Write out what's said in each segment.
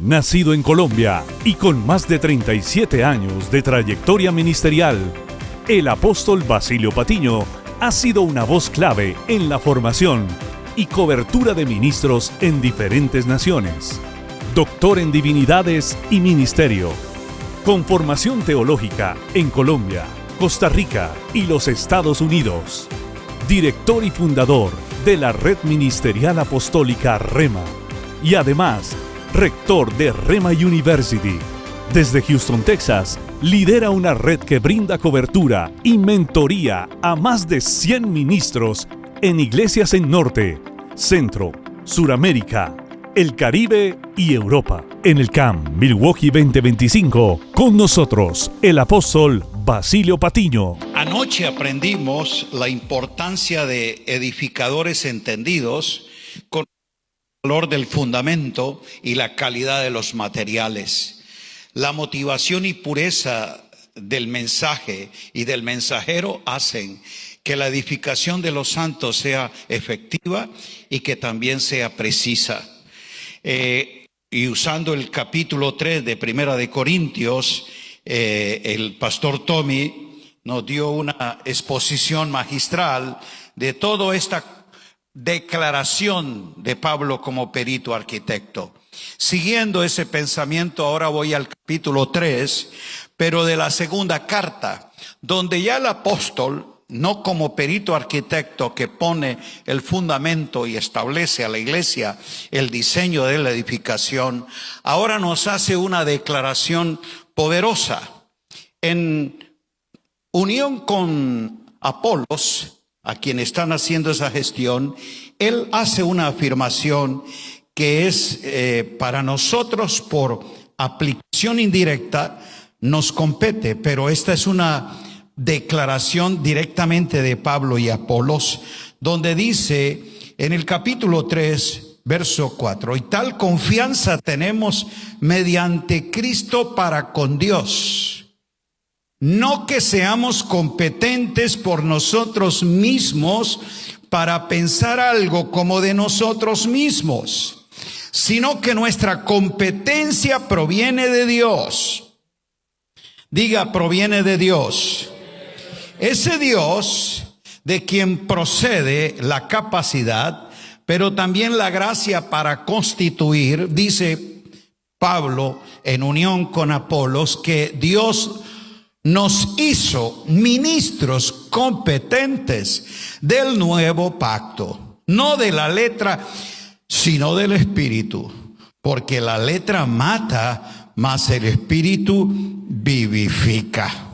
Nacido en Colombia y con más de 37 años de trayectoria ministerial, el apóstol Basilio Patiño ha sido una voz clave en la formación y cobertura de ministros en diferentes naciones. Doctor en Divinidades y Ministerio, con formación teológica en Colombia, Costa Rica y los Estados Unidos. Director y fundador de la Red Ministerial Apostólica Rema y además rector de Rema University. Desde Houston, Texas, lidera una red que brinda cobertura y mentoría a más de 100 ministros en iglesias en Norte, Centro, Suramérica, el Caribe y Europa. En el CAM Milwaukee 2025, con nosotros, el apóstol Basilio Patiño. Anoche aprendimos la importancia de edificadores entendidos con el valor del fundamento y la calidad de los materiales. La motivación y pureza del mensaje y del mensajero hacen que la edificación de los santos sea efectiva y que también sea precisa. Y usando el capítulo 3 de Primera de Corintios, el pastor Tommy nos dio una exposición magistral de toda esta declaración de Pablo como perito arquitecto. Siguiendo ese pensamiento, ahora voy al capítulo 3, pero de la segunda carta, donde ya el apóstol, no como perito arquitecto que pone el fundamento y establece a la iglesia el diseño de la edificación, ahora nos hace una declaración poderosa. En unión con Apolos, a quien están haciendo esa gestión, él hace una afirmación que es para nosotros por aplicación indirecta nos compete, pero esta es una declaración directamente de Pablo y Apolos, donde dice en el capítulo 3, verso 4, y tal confianza tenemos mediante Cristo para con Dios. No que seamos competentes por nosotros mismos para pensar algo como de nosotros mismos, sino que nuestra competencia proviene de Dios. Diga, proviene de Dios. Ese Dios de quien procede la capacidad, pero también la gracia para constituir, dice Pablo en unión con Apolos, que Dios nos hizo ministros competentes del nuevo pacto, no de la letra, sino del espíritu, porque la letra mata, mas el espíritu vivifica.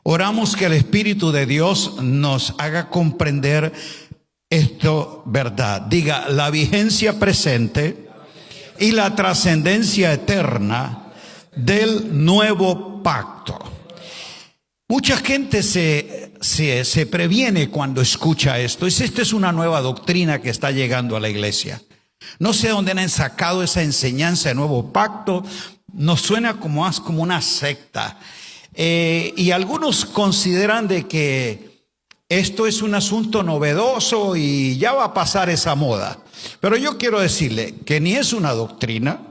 Oramos que el Espíritu de Dios nos haga comprender esto, verdad. Diga, la vigencia presente y la trascendencia eterna del nuevo pacto. Mucha gente se previene cuando escucha esto. Esta es una nueva doctrina que está llegando a la iglesia. No sé dónde han sacado esa enseñanza de nuevo pacto. Nos suena como una secta. Y algunos consideran de que esto es un asunto novedoso y ya va a pasar esa moda. Pero yo quiero decirle que ni es una doctrina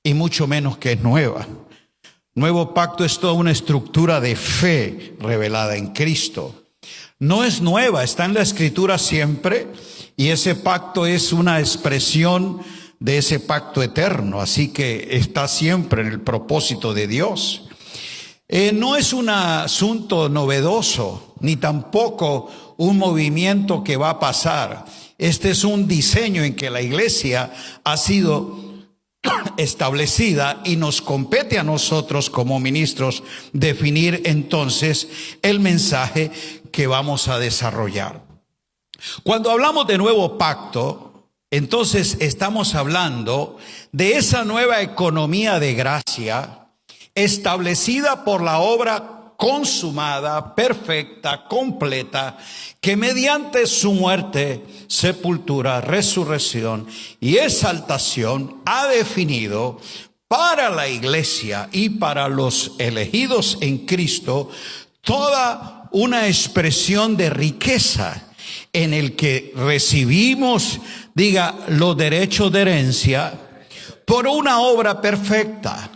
y mucho menos que es nueva. Nuevo pacto es toda una estructura de fe revelada en Cristo. No es nueva, está en la Escritura siempre, y ese pacto es una expresión de ese pacto eterno, así que está siempre en el propósito de Dios. No es un asunto novedoso, ni tampoco un movimiento que va a pasar. Este es un diseño en que la iglesia ha sido establecida y nos compete a nosotros como ministros definir entonces el mensaje que vamos a desarrollar. Cuando hablamos de nuevo pacto, entonces estamos hablando de esa nueva economía de gracia establecida por la obra consumada, perfecta, completa, que mediante su muerte, sepultura, resurrección y exaltación ha definido para la iglesia y para los elegidos en Cristo toda una expresión de riqueza en el que recibimos, diga, los derechos de herencia por una obra perfecta.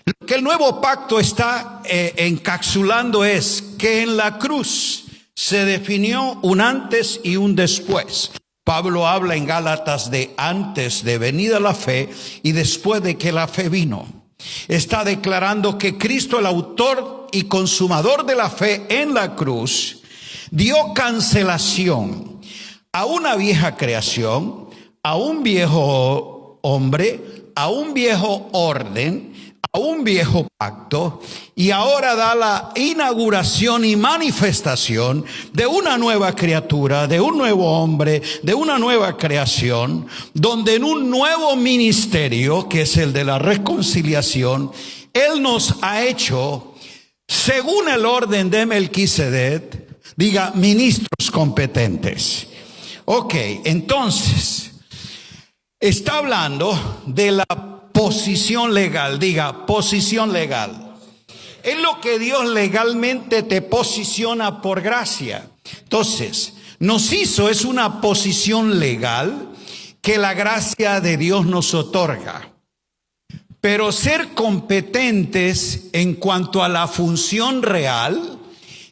Lo que el nuevo pacto está encapsulando es que en la cruz se definió un antes y un después. Pablo habla en Gálatas de antes de venida la fe y después de que la fe vino. Está declarando que Cristo, el autor y consumador de la fe en la cruz, dio cancelación a una vieja creación, a un viejo hombre, a un viejo orden, a un viejo pacto, y ahora da la inauguración y manifestación de una nueva criatura, de un nuevo hombre, de una nueva creación, donde en un nuevo ministerio, que es el de la reconciliación, Él nos ha hecho, según el orden de Melquisedec, diga, ministros competentes. Ok, entonces, está hablando de la posición legal, diga, posición legal. Es lo que Dios legalmente te posiciona por gracia. Entonces, nos hizo, es una posición legal que la gracia de Dios nos otorga. Pero ser competentes en cuanto a la función real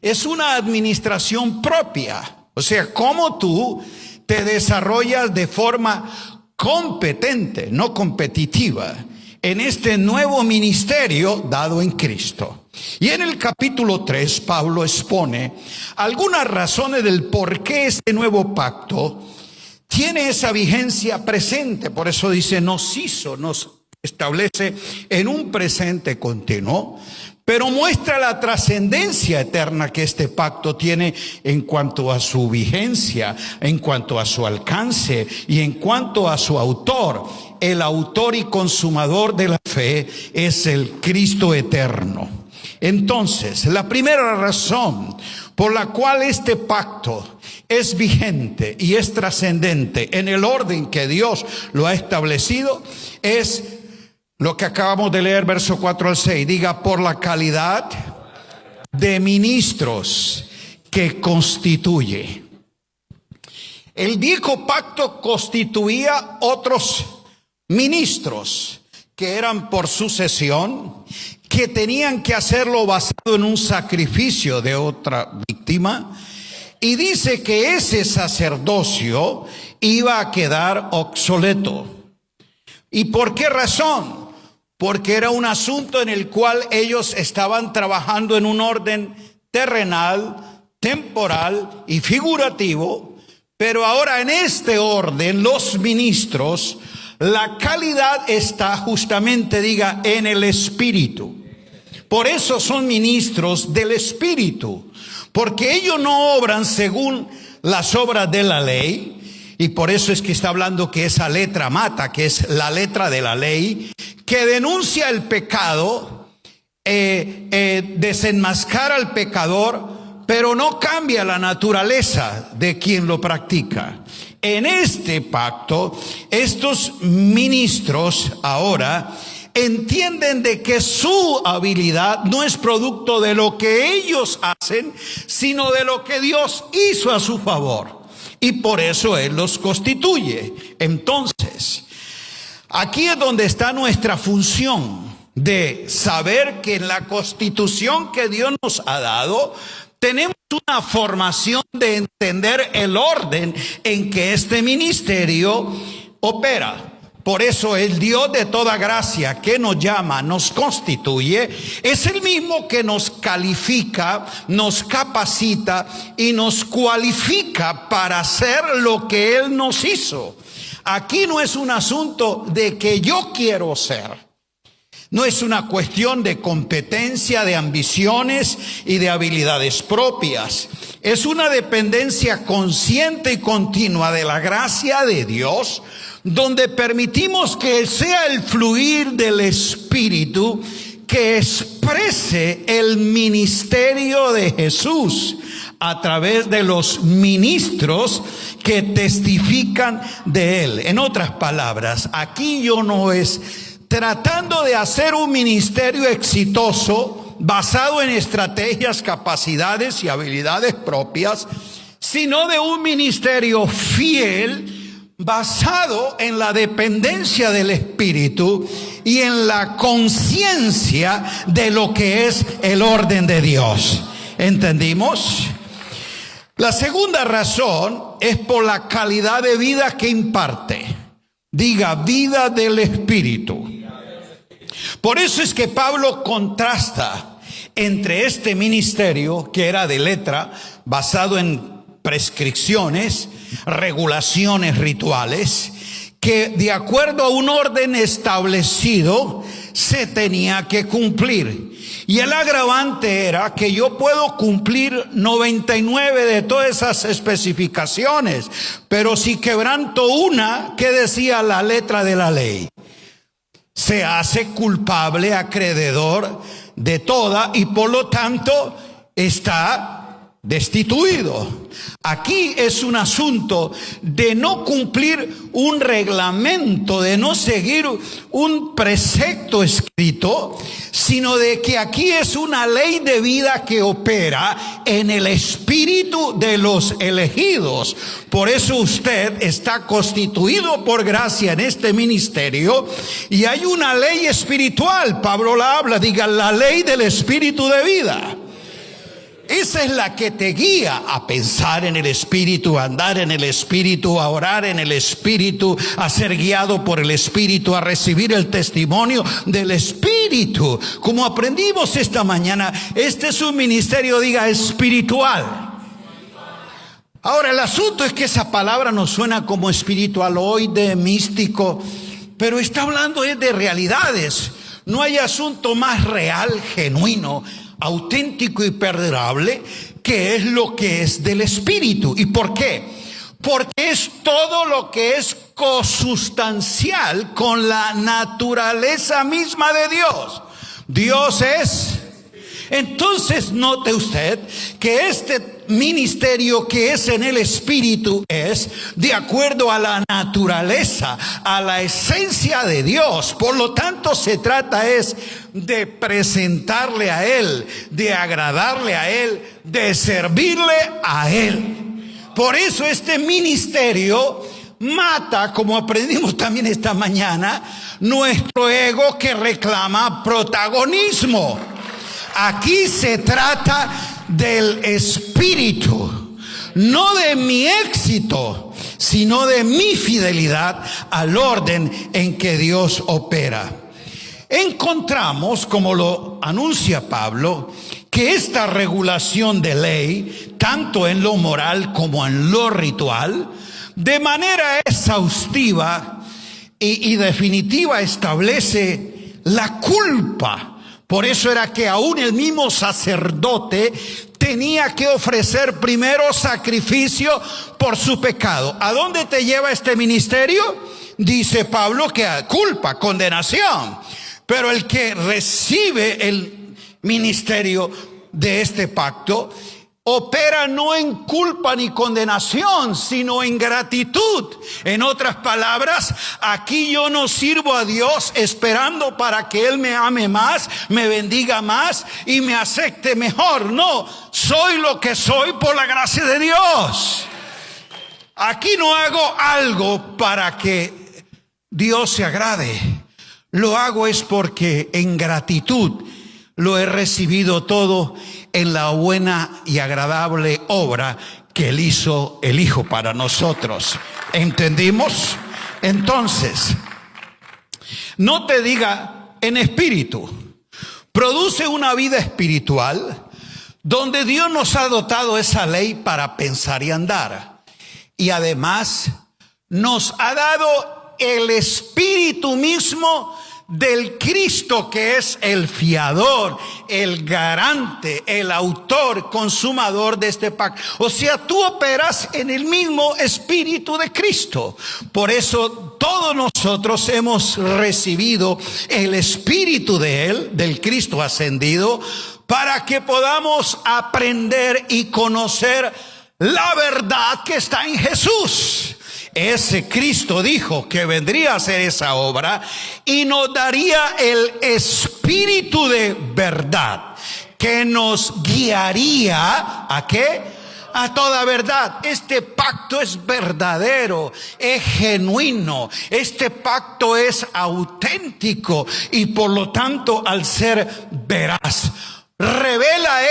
es una administración propia. O sea, cómo tú te desarrollas de forma competente, no competitiva, en este nuevo ministerio dado en Cristo. Y en el capítulo 3, Pablo expone algunas razones del por qué este nuevo pacto tiene esa vigencia presente. Por eso dice, nos establece en un presente continuo, pero muestra la trascendencia eterna que este pacto tiene en cuanto a su vigencia, en cuanto a su alcance y en cuanto a su autor. El autor y consumador de la fe es el Cristo eterno. Entonces, la primera razón por la cual este pacto es vigente y es trascendente en el orden que Dios lo ha establecido es lo que acabamos de leer, verso 4 al 6. Diga, por la calidad de ministros que constituye. El viejo pacto constituía otros ministros que eran por sucesión, que tenían que hacerlo basado en un sacrificio de otra víctima. Y dice que ese sacerdocio iba a quedar obsoleto. ¿Y por qué razón? Porque era un asunto en el cual ellos estaban trabajando en un orden terrenal, temporal y figurativo, pero ahora en este orden los ministros, la calidad está justamente, diga, en el Espíritu. Por eso son ministros del Espíritu, porque ellos no obran según las obras de la ley. Y por eso es que está hablando que esa letra mata, que es la letra de la ley, que denuncia el pecado, desenmascara al pecador, pero no cambia la naturaleza de quien lo practica. En este pacto, estos ministros ahora entienden de que su habilidad no es producto de lo que ellos hacen, sino de lo que Dios hizo a su favor. Y por eso Él los constituye. Entonces, aquí es donde está nuestra función de saber que en la constitución que Dios nos ha dado, tenemos una formación de entender el orden en que este ministerio opera. Por eso el Dios de toda gracia que nos llama, nos constituye, es el mismo que nos califica, nos capacita y nos cualifica para hacer lo que Él nos hizo. Aquí no es un asunto de que yo quiero ser. No es una cuestión de competencia, de ambiciones y de habilidades propias. Es una dependencia consciente y continua de la gracia de Dios, donde permitimos que sea el fluir del Espíritu que exprese el ministerio de Jesús a través de los ministros que testifican de Él. En otras palabras, aquí yo no es tratando de hacer un ministerio exitoso basado en estrategias, capacidades y habilidades propias, sino de un ministerio fiel basado en la dependencia del Espíritu y en la conciencia de lo que es el orden de Dios. ¿Entendimos? La segunda razón es por la calidad de vida que imparte. Diga, vida del Espíritu. Por eso es que Pablo contrasta entre este ministerio, que era de letra, basado en prescripciones, regulaciones rituales, que de acuerdo a un orden establecido se tenía que cumplir. Y el agravante era que yo puedo cumplir 99 de todas esas especificaciones, pero si quebranto una, ¿qué decía la letra de la ley? Se hace culpable, acreedor de toda, y por lo tanto está destituido. Aquí es un asunto de no cumplir un reglamento, de no seguir un precepto escrito, sino de que aquí es una ley de vida que opera en el espíritu de los elegidos. Por eso usted está constituido por gracia en este ministerio, y hay una ley espiritual. Pablo la habla, diga, la ley del espíritu de vida. Esa es la que te guía a pensar en el Espíritu, a andar en el Espíritu, a orar en el Espíritu, a ser guiado por el Espíritu, a recibir el testimonio del Espíritu. Como aprendimos esta mañana, este es un ministerio, diga, espiritual. Ahora, el asunto es que esa palabra nos suena como espiritualoide, místico, pero está hablando de realidades. No hay asunto más real, genuino, auténtico y perdurable, que es lo que es del Espíritu. ¿Y por qué? Porque es todo lo que es consustancial con la naturaleza misma de Dios. Dios es. Entonces note usted que este ministerio que es en el Espíritu es de acuerdo a la naturaleza, a la esencia de Dios. Por lo tanto, se trata es de presentarle a Él, de agradarle a Él, de servirle a Él. Por eso este ministerio mata, como aprendimos también esta mañana, nuestro ego que reclama protagonismo. Aquí se trata del Espíritu, no de mi éxito, sino de mi fidelidad al orden en que Dios opera. Encontramos, como lo anuncia Pablo, que esta regulación de ley, tanto en lo moral como en lo ritual, de manera exhaustiva y definitiva establece la culpa. Por eso era que aún el mismo sacerdote tenía que ofrecer primero sacrificio por su pecado. ¿A dónde te lleva este ministerio? Dice Pablo que a culpa, condenación. Pero el que recibe el ministerio de este pacto opera no en culpa ni condenación, sino en gratitud. En otras palabras, aquí yo no sirvo a Dios esperando para que Él me ame más, me bendiga más y me acepte mejor. No, soy lo que soy por la gracia de Dios. Aquí no hago algo para que Dios se agrade. Lo hago es porque en gratitud lo he recibido todo en la buena y agradable obra que Él hizo el Hijo para nosotros. ¿Entendimos? Entonces, no te diga en espíritu. Produce una vida espiritual donde Dios nos ha dotado esa ley para pensar y andar. Y además nos ha dado el Espíritu mismo del Cristo, que es el fiador, el garante, el autor, consumador de este pacto. O sea, tú operas en el mismo Espíritu de Cristo. Por eso todos nosotros hemos recibido el Espíritu de Él, del Cristo ascendido, para que podamos aprender y conocer la verdad que está en Jesús. Ese Cristo dijo que vendría a hacer esa obra y nos daría el Espíritu de verdad que nos guiaría ¿a qué? a toda verdad. Este pacto es verdadero, es genuino, este pacto es auténtico y por lo tanto al ser veraz, revela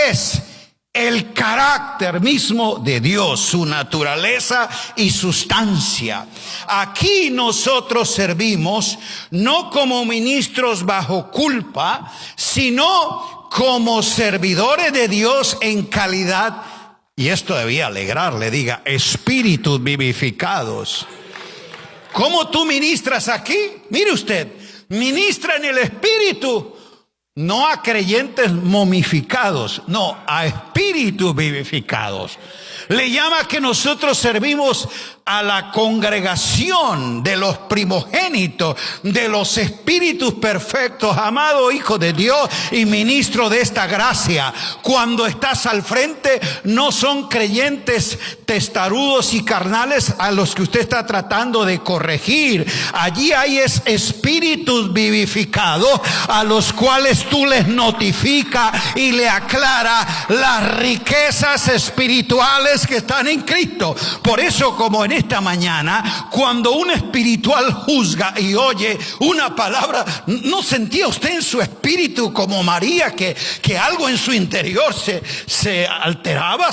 el carácter mismo de Dios, su naturaleza y sustancia. Aquí nosotros servimos no como ministros bajo culpa, sino como servidores de Dios en calidad, y esto debía alegrarle, diga, espíritus vivificados. ¿Cómo tú ministras aquí? Mire usted, ministra en el espíritu. No a creyentes momificados, no, a espíritus vivificados. Le llama que nosotros servimos a la congregación de los primogénitos, de los espíritus perfectos, amado Hijo de Dios y ministro de esta gracia. Cuando estás al frente, no son creyentes testarudos y carnales a los que usted está tratando de corregir. Allí hay espíritus vivificados a los cuales tú les notifica y le aclara las riquezas espirituales que están en Cristo. Por eso, como en esta mañana, cuando un espiritual juzga y oye una palabra, ¿no sentía usted en su espíritu como María que algo en su interior se alteraba?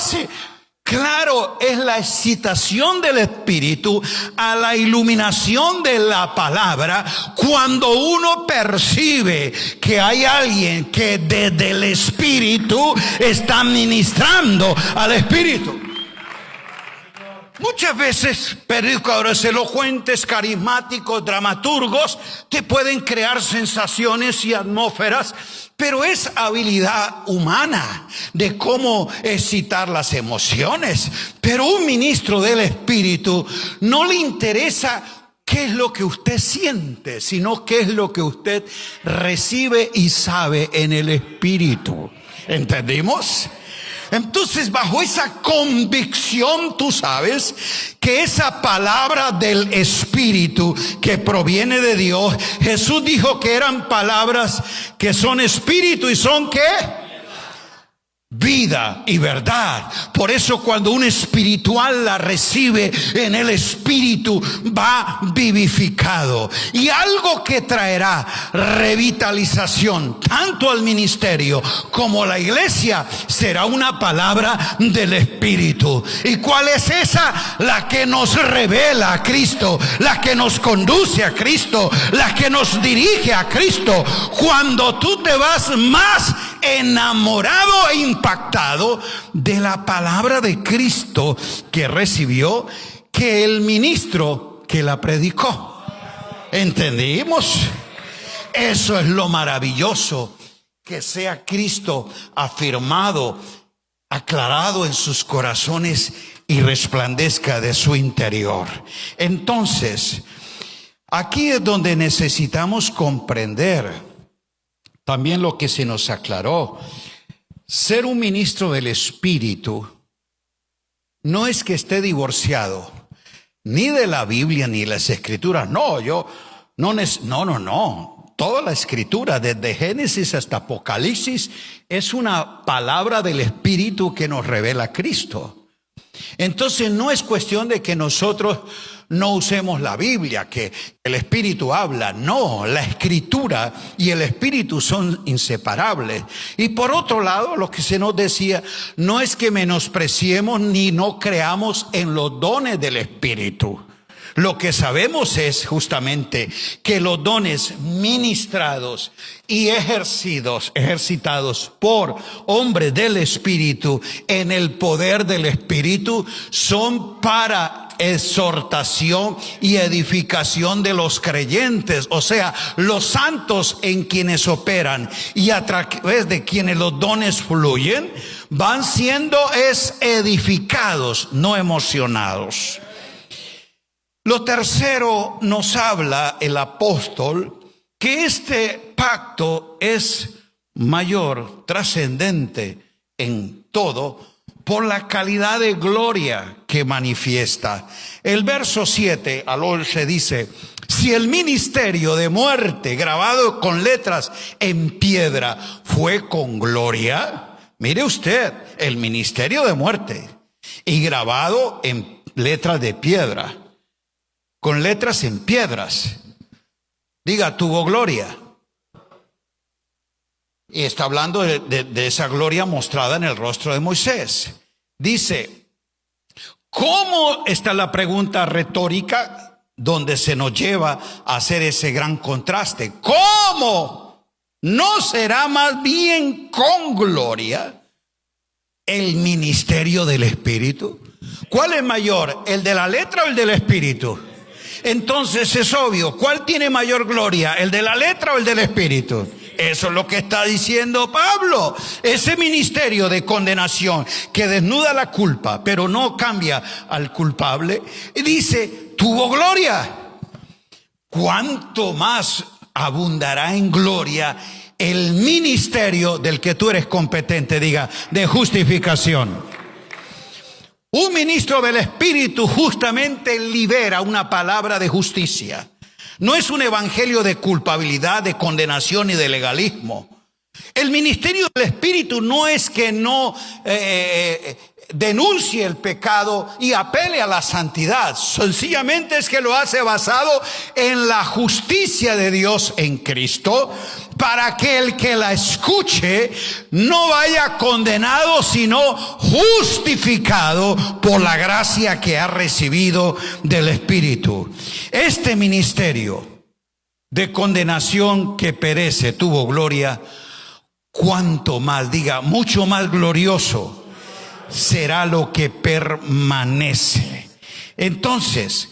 Claro, es la excitación del espíritu a la iluminación de la palabra cuando uno percibe que hay alguien que desde el espíritu está ministrando al espíritu. Muchas veces predicadores elocuentes, carismáticos, dramaturgos te pueden crear sensaciones y atmósferas, pero es habilidad humana de cómo excitar las emociones. Pero un ministro del Espíritu no le interesa qué es lo que usted siente, sino qué es lo que usted recibe y sabe en el Espíritu. ¿Entendimos? Entonces, bajo esa convicción, tú sabes que esa palabra del Espíritu que proviene de Dios, Jesús dijo que eran palabras que son espíritu y son ¿qué? Vida y verdad. Por eso cuando un espiritual la recibe en el espíritu, va vivificado. Y algo que traerá revitalización tanto al ministerio como a la iglesia será una palabra del espíritu. ¿Y cuál es esa? La que nos revela a Cristo, la que nos conduce a Cristo, la que nos dirige a Cristo. Cuando tú te vas más enamorado e impactado de la palabra de Cristo que recibió que el ministro que la predicó. ¿Entendimos? Eso es lo maravilloso, que sea Cristo afirmado, aclarado en sus corazones y resplandezca de su interior. Entonces, aquí es donde necesitamos comprender también lo que se nos aclaró. Ser un ministro del Espíritu no es que esté divorciado ni de la Biblia ni de las Escrituras. No. Toda la Escritura, desde Génesis hasta Apocalipsis, es una palabra del Espíritu que nos revela a Cristo. Entonces no es cuestión de que nosotros no usemos la Biblia, que el Espíritu habla. No, la Escritura y el Espíritu son inseparables. Y por otro lado, lo que se nos decía, no es que menospreciemos ni no creamos en los dones del Espíritu. Lo que sabemos es justamente que los dones ministrados y ejercitados por hombres del Espíritu en el poder del Espíritu son para exhortación y edificación de los creyentes, o sea, los santos en quienes operan y a través de quienes los dones fluyen, van siendo edificados, no emocionados. Lo tercero, nos habla el apóstol que este pacto es mayor, trascendente en todo, por la calidad de gloria que manifiesta. El verso 7 al 11 dice: si el ministerio de muerte grabado con letras en piedra fue con gloria, mire usted, el ministerio de muerte, y grabado en letras de piedra, con letras en piedras. Diga, tuvo gloria. Y está hablando de esa gloria mostrada en el rostro de Moisés. Dice, ¿cómo está la pregunta retórica donde se nos lleva a hacer ese gran contraste? ¿Cómo no será más bien con gloria el ministerio del Espíritu? ¿Cuál es mayor, el de la letra o el del Espíritu? Entonces es obvio, ¿cuál tiene mayor gloria, el de la letra o el del Espíritu? Eso es lo que está diciendo Pablo. Ese ministerio de condenación que desnuda la culpa, pero no cambia al culpable, dice, tuvo gloria. ¿Cuánto más abundará en gloria el ministerio del que tú eres competente? Diga, de justificación. Un ministro del Espíritu justamente libera una palabra de justicia. No es un evangelio de culpabilidad, de condenación y de legalismo. El ministerio del Espíritu no es que no denuncie el pecado y apele a la santidad. Sencillamente es que lo hace basado en la justicia de Dios en Cristo, para que el que la escuche no vaya condenado, sino justificado por la gracia que ha recibido del Espíritu. Este ministerio de condenación que perece tuvo gloria. Cuánto más, diga, mucho más glorioso será lo que permanece. Entonces,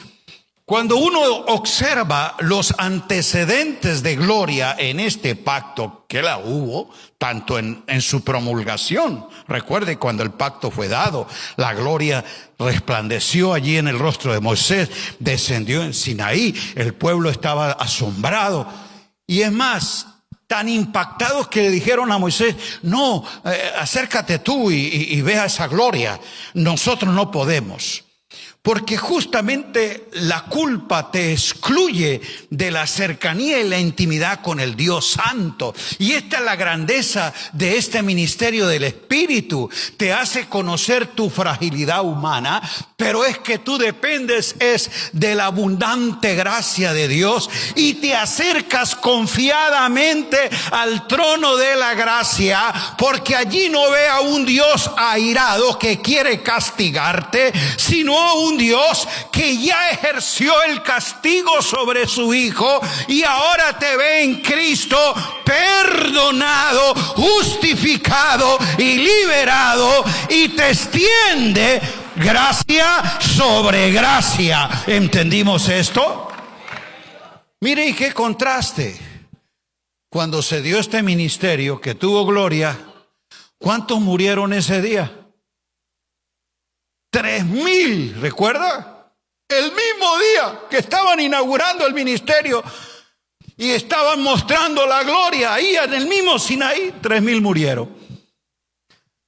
cuando uno observa los antecedentes de gloria en este pacto, que la hubo, tanto en su promulgación. Recuerde, cuando el pacto fue dado, la gloria resplandeció allí en el rostro de Moisés, descendió en Sinaí, el pueblo estaba asombrado. Y es más, tan impactados que le dijeron a Moisés, no, acércate tú y vea esa gloria. Nosotros no podemos. Porque justamente la culpa te excluye de la cercanía y la intimidad con el Dios Santo. Y esta es la grandeza de este ministerio del Espíritu. Te hace conocer tu fragilidad humana, pero es que tú dependes de la abundante gracia de Dios y te acercas confiadamente al trono de la gracia, porque allí no ve a un Dios airado que quiere castigarte, sino a un Dios que ya ejerció el castigo sobre su Hijo y ahora te ve en Cristo perdonado, justificado y liberado, y te extiende gracia sobre gracia. ¿Entendimos esto? Mire, y qué contraste. Cuando se dio este ministerio que tuvo gloria, ¿cuántos murieron ese día? 3,000, ¿recuerda? El mismo día que estaban inaugurando el ministerio y estaban mostrando la gloria, ahí en el mismo Sinaí, 3,000 murieron.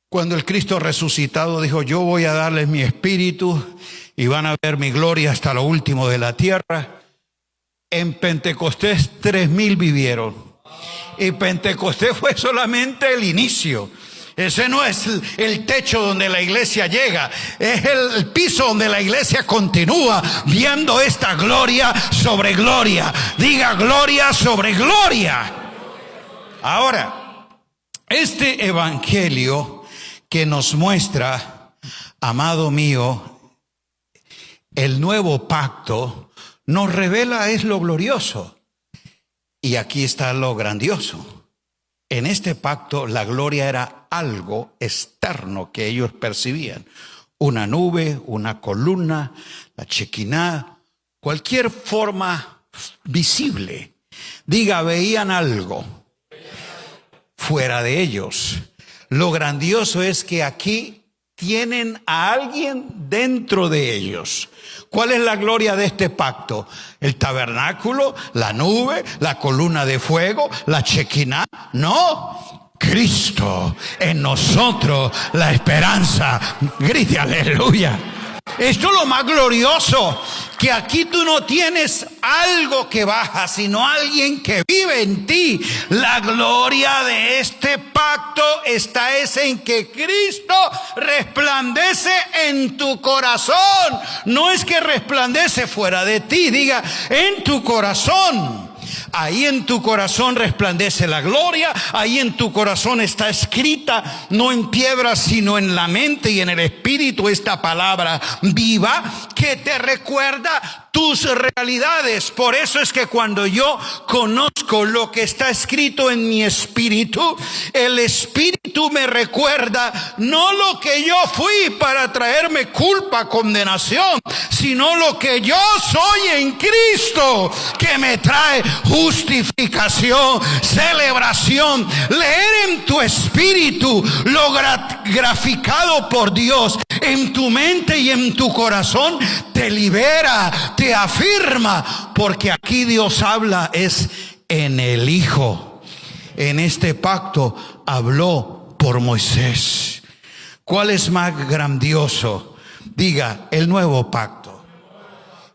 Cuando el Cristo resucitado dijo, yo voy a darles mi espíritu y van a ver mi gloria hasta lo último de la tierra. En Pentecostés 3,000 vivieron. Y Pentecostés fue solamente el inicio. Ese no es el techo donde la iglesia llega, es el piso donde la iglesia continúa viendo esta gloria sobre gloria. Diga, gloria sobre gloria. Ahora, este evangelio que nos muestra, amado mío, el nuevo pacto, nos revela es lo glorioso. Y aquí está lo grandioso. En este pacto la gloria era algo externo que ellos percibían. Una nube, una columna, la Shekinah, cualquier forma visible. Diga, veían algo fuera de ellos. Lo grandioso es que aquí tienen a alguien dentro de ellos. ¿Cuál es la gloria de este pacto? ¿El tabernáculo, la nube, la columna de fuego, la Shekinah? No, Cristo en nosotros, la esperanza. Grite aleluya. Esto es lo más glorioso, que aquí tú no tienes algo que baja, sino alguien que vive en ti. La gloria de este pacto está en que Cristo resplandece en tu corazón. No es que resplandece fuera de ti, diga en tu corazón. Ahí en tu corazón resplandece la gloria. Ahí en tu corazón está escrita, no en piedra, sino en la mente y en el espíritu, esta palabra viva que te recuerda tus realidades. Por eso es que cuando yo conozco lo que está escrito en mi espíritu, el espíritu me recuerda no lo que yo fui para traerme culpa, condenación, sino lo que yo soy en Cristo, que me trae justificación, celebración. Leer en tu espíritu lo graficado por Dios en tu mente y en tu corazón te libera, te afirma, porque aquí Dios habla es en el Hijo. En este pacto habló por Moisés. ¿Cuál es más grandioso? Diga, el nuevo pacto.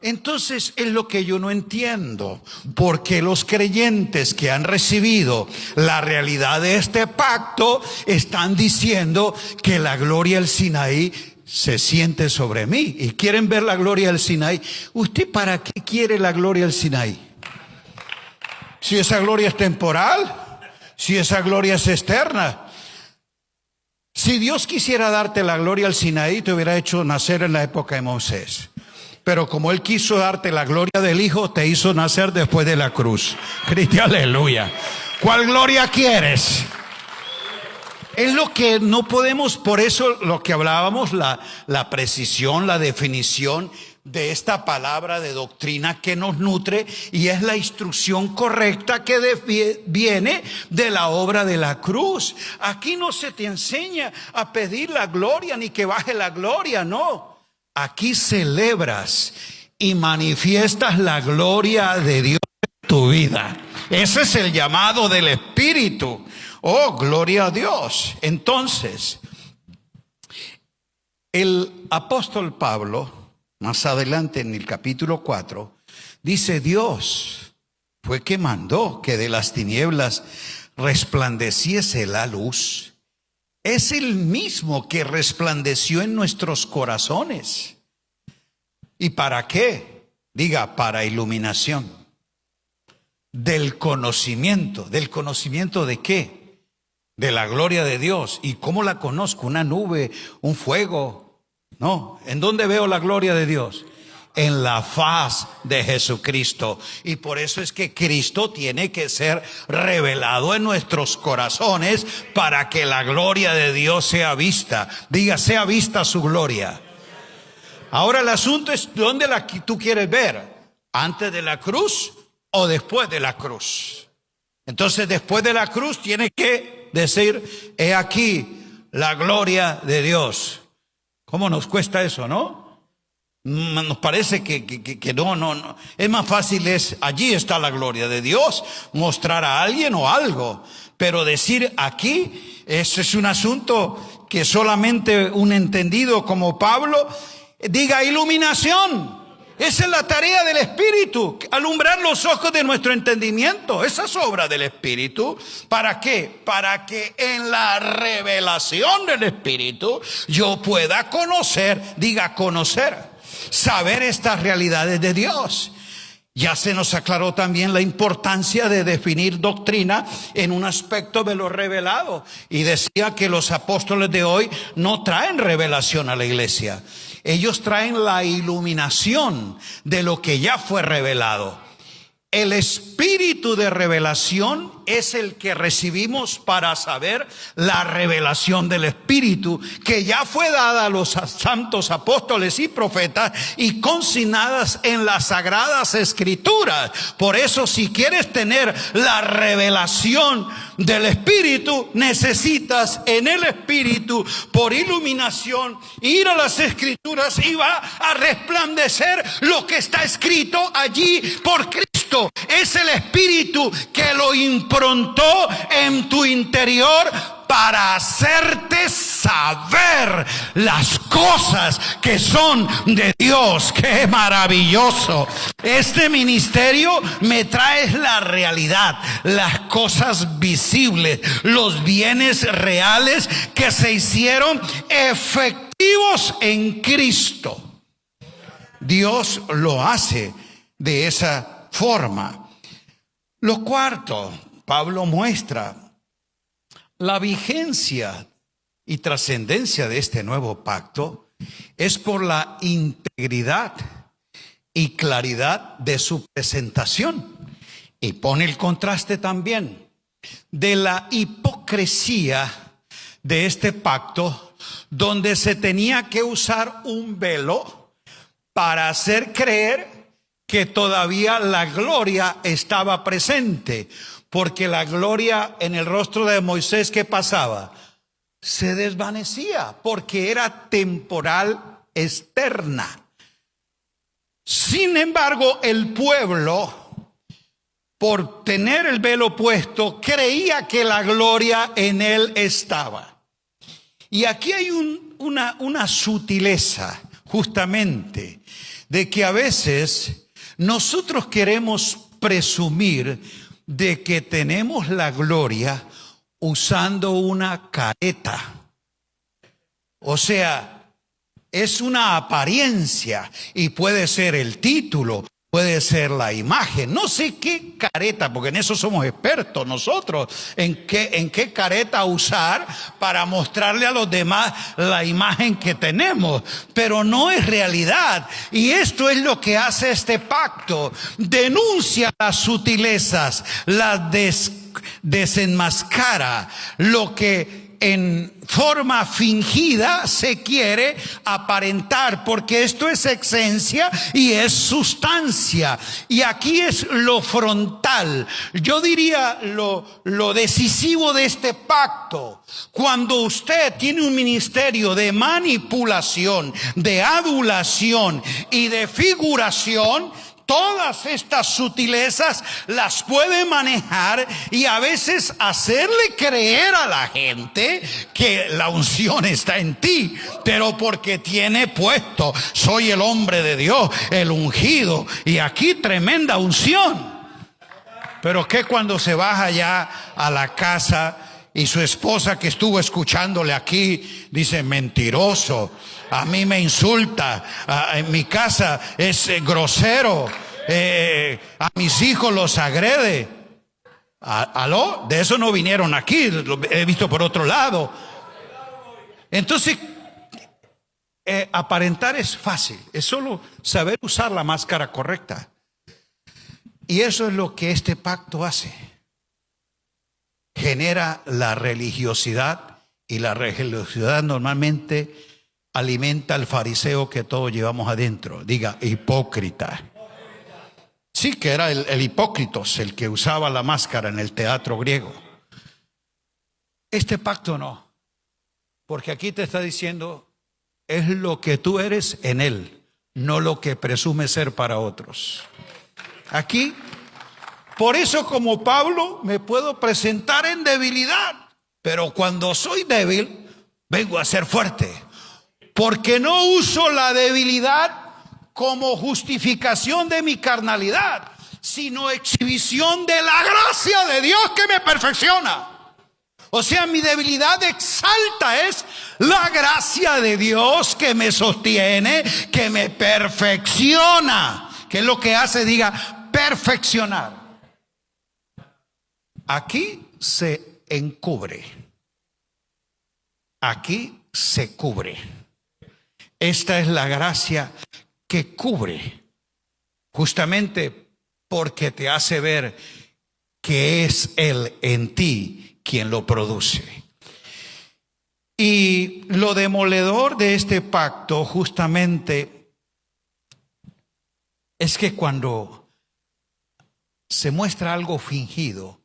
Entonces es lo que yo no entiendo, porque los creyentes que han recibido la realidad de este pacto están diciendo que la gloria del Sinaí se siente sobre mí y quieren ver la gloria del Sinaí. ¿Usted para qué quiere la gloria del Sinaí? Si esa gloria es temporal, si esa gloria es externa. Si Dios quisiera darte la gloria al Sinaí, te hubiera hecho nacer en la época de Moisés. Pero como Él quiso darte la gloria del Hijo, te hizo nacer después de la cruz. Cristo, aleluya. ¿Cuál gloria quieres? Es lo que no podemos, por eso lo que hablábamos, la precisión, la definición de esta palabra de doctrina que nos nutre, y es la instrucción correcta que viene de la obra de la cruz. Aquí no se te enseña a pedir la gloria ni que baje la gloria, no. Aquí celebras y manifiestas la gloria de Dios en tu vida. Ese es el llamado del Espíritu. Oh, gloria a Dios. Entonces, el apóstol Pablo, más adelante en el capítulo 4, dice: Dios fue que mandó que de las tinieblas resplandeciese la luz. Es el mismo que resplandeció en nuestros corazones. ¿Y para qué? Diga, para iluminación. Del conocimiento. ¿Del conocimiento de qué? De la gloria de Dios. ¿Y cómo la conozco? ¿Una nube? ¿Un fuego? No. ¿En dónde veo la gloria de Dios? En la faz de Jesucristo. Y por eso es que Cristo tiene que ser revelado en nuestros corazones para que la gloria de Dios sea vista. Diga, sea vista su gloria. Ahora el asunto es, ¿dónde tú quieres ver? ¿Antes de la cruz o después de la cruz? Entonces después de la cruz tiene que decir: he aquí la gloria de Dios. ¿Cómo nos cuesta eso, no? Nos parece que no. Es más fácil allí está la gloria de Dios, mostrar a alguien o algo. Pero decir aquí, eso es un asunto que solamente un entendido como Pablo. Diga, iluminación. Esa es la tarea del Espíritu, alumbrar los ojos de nuestro entendimiento. Esa es obra del Espíritu. ¿Para qué? Para que en la revelación del Espíritu yo pueda conocer, diga conocer, saber estas realidades de Dios. Ya se nos aclaró también la importancia de definir doctrina en un aspecto de lo revelado. Y decía que los apóstoles de hoy no traen revelación a la iglesia. Ellos traen la iluminación de lo que ya fue revelado. El espíritu de revelación es el que recibimos para saber la revelación del Espíritu, que ya fue dada a los santos apóstoles y profetas y consignadas en las sagradas escrituras. Por eso, si quieres tener la revelación del Espíritu, necesitas en el Espíritu, por iluminación, ir a las escrituras y va a resplandecer lo que está escrito allí por Cristo. Es el Espíritu que lo improntó en tu interior para hacerte salvo. saber las cosas que son de Dios. ¡Qué maravilloso! Este ministerio me trae la realidad, las cosas visibles, los bienes reales que se hicieron efectivos en Cristo. Dios lo hace de esa forma. Lo cuarto, Pablo muestra la vigencia y trascendencia de este nuevo pacto es por la integridad y claridad de su presentación. Y pone el contraste también de la hipocresía de este pacto, donde se tenía que usar un velo para hacer creer que todavía la gloria estaba presente, porque la gloria en el rostro de Moisés, ¿qué pasaba? Se desvanecía, porque era temporal, externa. Sin embargo, el pueblo, por tener el velo puesto, creía que la gloria en él estaba. Y aquí hay una sutileza, justamente, de que a veces nosotros queremos presumir de que tenemos la gloria usando una careta. O sea, es una apariencia y puede ser el título, puede ser la imagen, no sé qué careta, porque en eso somos expertos nosotros, en qué careta usar para mostrarle a los demás la imagen que tenemos, pero no es realidad. Y esto es lo que hace este pacto: denuncia las sutilezas, las desenmascara, lo que en forma fingida se quiere aparentar, porque esto es esencia y es sustancia. Y aquí es lo frontal, yo diría lo decisivo de este pacto. Cuando usted tiene un ministerio de manipulación, de adulación y de figuración, todas estas sutilezas las puede manejar y a veces hacerle creer a la gente que la unción está en ti, pero porque tiene puesto: soy el hombre de Dios, el ungido, y aquí tremenda unción. Pero que cuando se baja ya a la casa y su esposa, que estuvo escuchándole aquí, dice: mentiroso, a mí me insulta, en mi casa es grosero, a mis hijos los agrede. ¿Aló? De eso no vinieron aquí, lo he visto por otro lado. Entonces, aparentar es fácil, es solo saber usar la máscara correcta. Y eso es lo que este pacto hace. Genera la religiosidad, y la religiosidad normalmente alimenta al fariseo que todos llevamos adentro. Diga, hipócrita. Sí, que era el hipócritos, el que usaba la máscara en el teatro griego. Este pacto no, porque aquí te está diciendo: es lo que tú eres en él, no lo que presumes ser para otros. Aquí, por eso, como Pablo, me puedo presentar en debilidad, pero cuando soy débil, vengo a ser fuerte, porque no uso la debilidad como justificación de mi carnalidad, sino exhibición de la gracia de Dios que me perfecciona. O sea, mi debilidad exalta es la gracia de Dios que me sostiene, que me perfecciona. ¿Qué es lo que hace? Diga, perfeccionar. Aquí se encubre, aquí se cubre. Esta es la gracia que cubre, justamente porque te hace ver que es Él en ti quien lo produce. Y lo demoledor de este pacto justamente es que cuando se muestra algo fingido,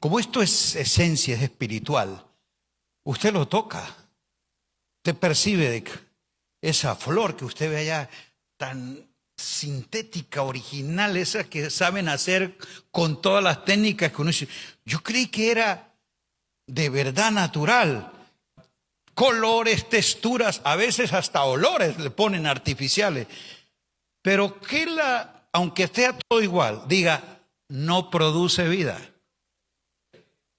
como esto es esencia, es espiritual, usted lo toca, usted percibe de esa flor que usted ve allá, tan sintética, original, esa que saben hacer con todas las técnicas que uno dice: yo creí que era de verdad natural. colores, texturas, a veces hasta olores le ponen artificiales. Pero aunque sea todo igual, diga, no produce vida.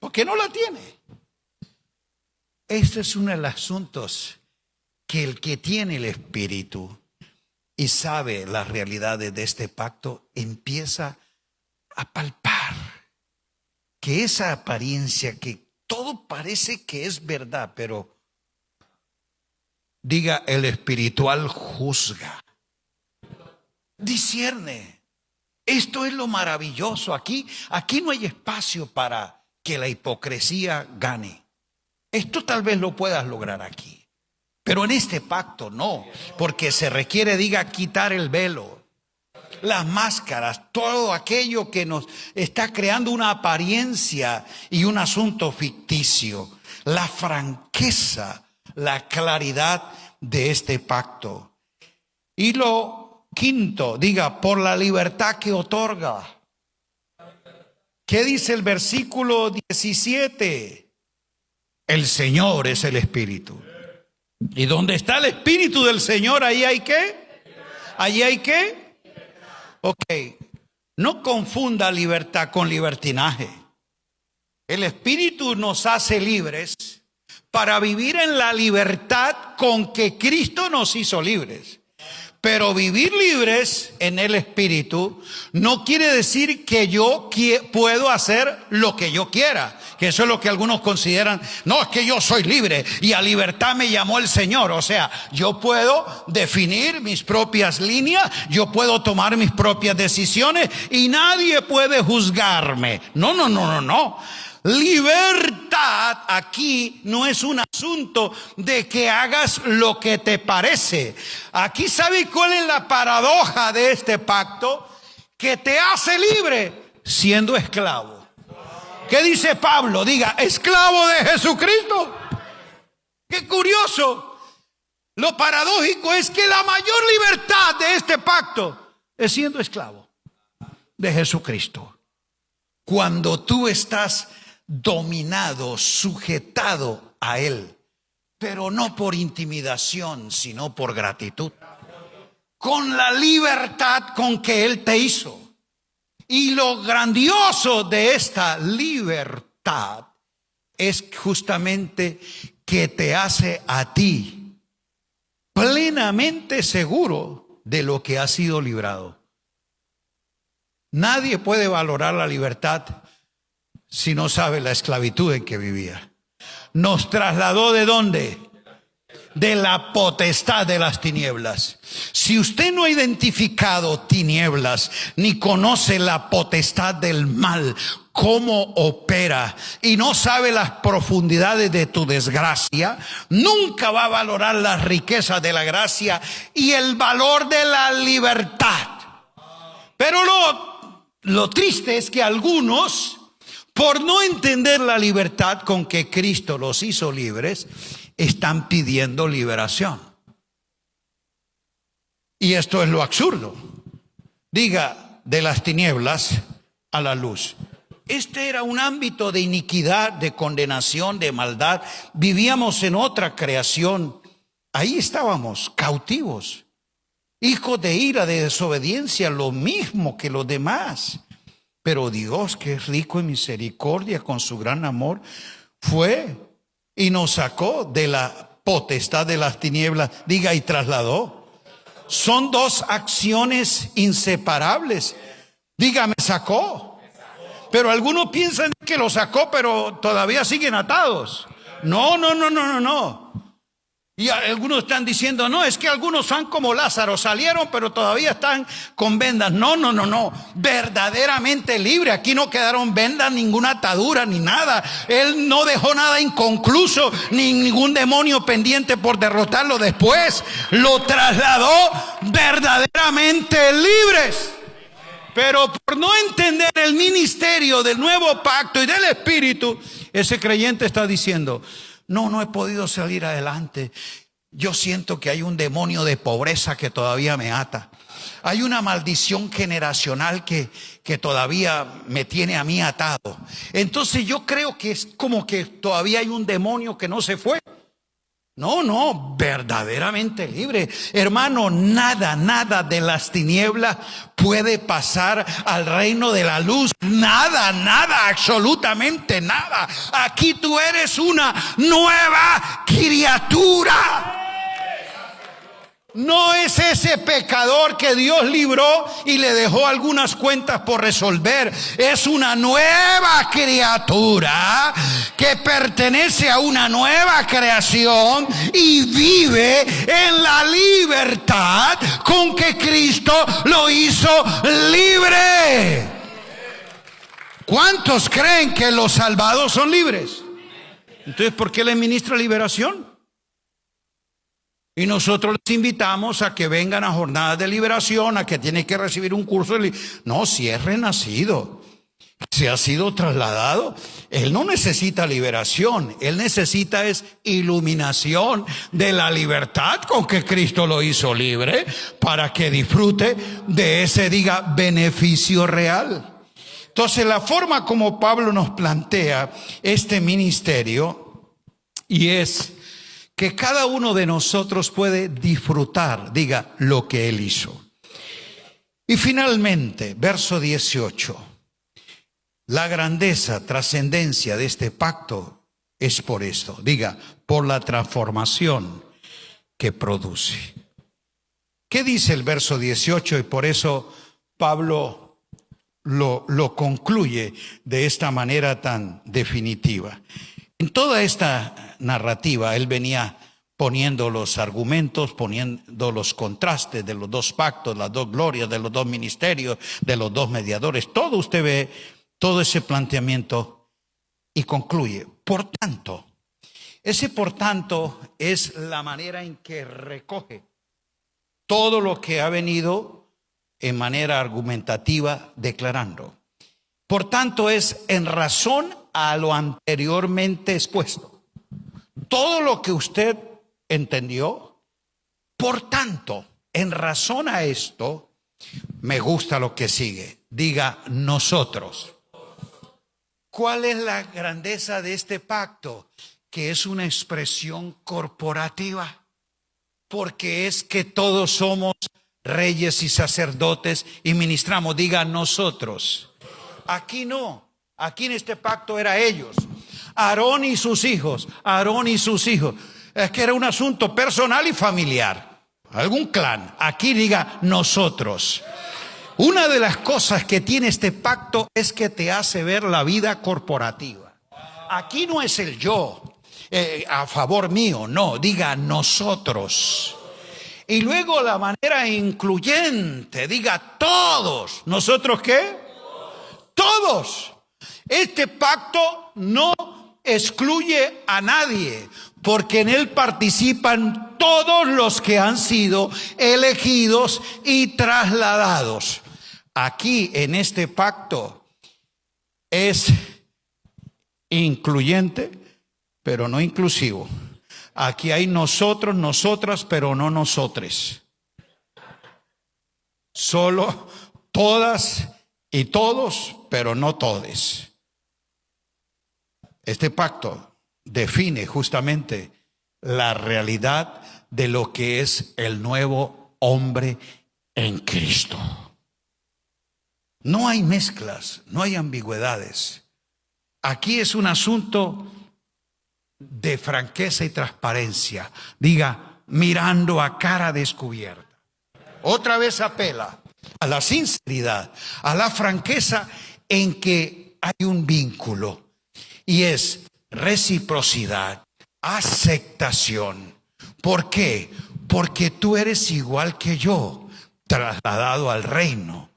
Porque no la tiene. Este es uno de los asuntos que el que tiene el Espíritu y sabe las realidades de este pacto empieza a palpar que esa apariencia, que todo parece que es verdad, pero diga, el espiritual juzga, discierne. Esto es lo maravilloso. Aquí no hay espacio para que la hipocresía gane. Esto tal vez lo puedas lograr aquí, pero en este pacto no, porque se requiere, diga, quitar el velo, las máscaras, todo aquello que nos está creando una apariencia y un asunto ficticio. La franqueza, la claridad de este pacto. Y lo quinto, diga, por la libertad que otorga. ¿Qué dice el versículo 17? El Señor es el Espíritu. ¿Y donde está el Espíritu del Señor, ahí hay qué? ¿Allí hay qué? Ok, no confunda libertad con libertinaje. El Espíritu nos hace libres para vivir en la libertad con que Cristo nos hizo libres. Pero vivir libres en el Espíritu no quiere decir que yo puedo hacer lo que yo quiera. Que eso es lo que algunos consideran. No, es que yo soy libre y a libertad me llamó el Señor. O sea, yo puedo definir mis propias líneas, yo puedo tomar mis propias decisiones y nadie puede juzgarme. No. Libertad aquí no es un asunto de que hagas lo que te parece. Aquí, ¿sabe cuál es la paradoja de este pacto? Que te hace libre siendo esclavo. ¿Qué dice Pablo? Diga, esclavo de Jesucristo. Qué curioso. Lo paradójico es que la mayor libertad de este pacto es siendo esclavo de Jesucristo. Cuando tú estás dominado, sujetado a Él, pero no por intimidación, sino por gratitud, con la libertad con que Él te hizo. Y lo grandioso de esta libertad es justamente que te hace a ti plenamente seguro de lo que has sido librado. Nadie puede valorar la libertad si no sabe la esclavitud en que vivía. Nos trasladó ¿de dónde? De la potestad de las tinieblas. Si usted no ha identificado tinieblas, ni conoce la potestad del mal, cómo opera, y no sabe las profundidades de tu desgracia, nunca va a valorar las riquezas de la gracia y el valor de la libertad. Pero lo triste es que algunos, por no entender la libertad con que Cristo los hizo libres, están pidiendo liberación. Y esto es lo absurdo. Diga, de las tinieblas a la luz. Este era un ámbito de iniquidad, de condenación, de maldad. Vivíamos en otra creación. Ahí estábamos, cautivos, hijos de ira, de desobediencia, lo mismo que los demás. Pero Dios, que es rico en misericordia, con su gran amor, fue y nos sacó de la potestad de las tinieblas, diga, y trasladó. Son dos acciones inseparables. Diga, me sacó. Pero algunos piensan que lo sacó, pero todavía siguen atados. No. Y algunos están diciendo, no, es que algunos son como Lázaro, salieron pero todavía están con vendas. No, verdaderamente libre. Aquí no quedaron vendas, ninguna atadura, ni nada. Él no dejó nada inconcluso, ni ningún demonio pendiente por derrotarlo después. Lo trasladó verdaderamente libres. Pero por no entender el ministerio del nuevo pacto y del Espíritu, ese creyente está diciendo, no he podido salir adelante. Yo siento que hay un demonio de pobreza que todavía me ata. Hay una maldición generacional que todavía me tiene a mí atado. Entonces yo creo que es como que todavía hay un demonio que no se fue. No, verdaderamente libre. Hermano, nada de las tinieblas puede pasar al reino de la luz. Nada, absolutamente nada. Aquí tú eres una nueva criatura. No es ese pecador que Dios libró y le dejó algunas cuentas por resolver. Es una nueva criatura que pertenece a una nueva creación y vive en la libertad con que Cristo lo hizo libre. ¿Cuántos creen que los salvados son libres? Entonces, ¿por qué les ministra liberación? Y nosotros les invitamos a que vengan a jornadas de liberación, a que tienen que recibir un curso de no, si es renacido, si ha sido trasladado, él no necesita liberación, él necesita es iluminación de la libertad con que Cristo lo hizo libre, para que disfrute de ese, beneficio real. Entonces, la forma como Pablo nos plantea este ministerio, y es que cada uno de nosotros puede disfrutar, lo que Él hizo. Y finalmente, verso 18, la grandeza, trascendencia de este pacto es por esto, por la transformación que produce. ¿Qué dice el verso 18? Y por eso Pablo lo concluye de esta manera tan definitiva. En toda esta narrativa, él venía poniendo los argumentos, poniendo los contrastes de los dos pactos, las dos glorias, de los dos ministerios, de los dos mediadores. Todo usted ve, todo ese planteamiento, y concluye. Por tanto, ese por tanto es la manera en que recoge todo lo que ha venido en manera argumentativa declarando. Por tanto, es en razón a lo anteriormente expuesto. Todo lo que usted entendió, por tanto, en razón a esto, me gusta lo que sigue. Nosotros. ¿Cuál es la grandeza de este pacto? Que es una expresión corporativa. Porque es que todos somos reyes y sacerdotes y ministramos. Nosotros. Aquí no. Aquí en este pacto era ellos, Aarón y sus hijos. Es que era un asunto personal y familiar, algún clan. Aquí nosotros. Una de las cosas que tiene este pacto es que te hace ver la vida corporativa. Aquí no es el yo a favor mío, no, nosotros. Y luego la manera incluyente, todos. ¿Nosotros qué? Todos. Este pacto no excluye a nadie, porque en él participan todos los que han sido elegidos y trasladados. Aquí en este pacto es incluyente, pero no inclusivo. Aquí hay nosotros, nosotras, pero no nosotres. Solo todas y todos, pero no todes. Este pacto define justamente la realidad de lo que es el nuevo hombre en Cristo. No hay mezclas, no hay ambigüedades. Aquí es un asunto de franqueza y transparencia. Mirando a cara descubierta. Otra vez apela a la sinceridad, a la franqueza en que hay un vínculo. Y es reciprocidad, aceptación. ¿Por qué? Porque tú eres igual que yo, trasladado al reino.